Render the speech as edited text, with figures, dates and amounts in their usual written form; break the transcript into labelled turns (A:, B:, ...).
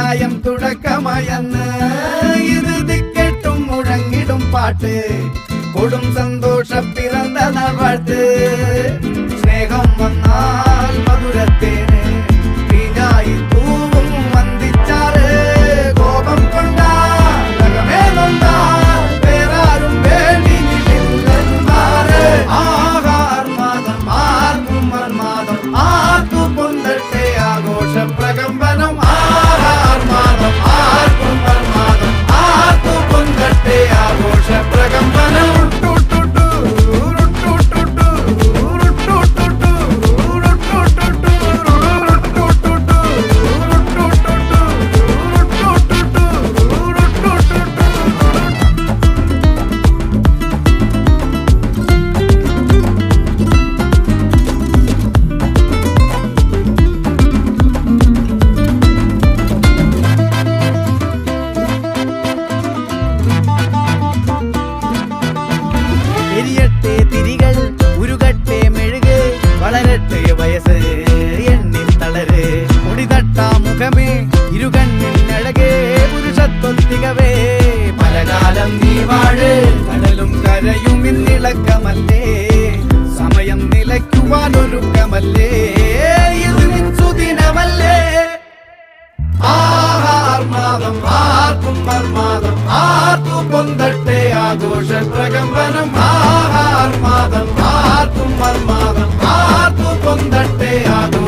A: അധ്യായം തുടക്കമായെന്ന് ഇത് ദിക്കെട്ടും മുഴങ്ങിടും പാട്ട് കൊടും സന്തോഷ പിറന്ന നാൾവാഴ്ത്ത് സ്നേഹം വന്നാൽ മധുരത്തേന് വീഞ്ഞായി തൂവും വന്ദിച്ചാറ് കോപം കൊണ്ടാൽ നഖമേലൊണ്ടാൽ വേറാരും വേണ്ടിയില്ലെന്മാര് ആഹാർമാദം ആർക്കും മർമാദം ആർക്കു പൊന്തട്ടെ ആഘോഷ പ്രകമ്പനം ആഹാർമാദം ആർക്കും മർമാദം ആർക്കു പൊന്തട്ടെ ആഘോഷ പ്രകമ്പനം എരിയട്ടെ തിരികൾ ഉരുകട്ടെ മെഴുക് വളരട്ടെ വയസ്സ് എണ്ണിൽ തളര് മുടിതട്ടാ മുഖമേ ഇരുകണ്ണിൽ അഴകേ പുരുഷത്വത്തികവേ പലകാലം നീ വാഴ് കടലും കരയും ഇന്നിളക്കമല്ലേ സമയം നിലയ്ക്കുവാനൊരുക്കമല്ലേ ഇത് നിൻസുദിനമല്ലേ ആഹാർമാദം ആർക്കും മർമാദം ആർക്കു പൊന്തട്ടെ ആഘോഷ പ്രകമ്പനം ആഹാർമാദം ആർക്കും മർമാദം ആർക്കു പൊന്തട്ടെ ആഘോഷ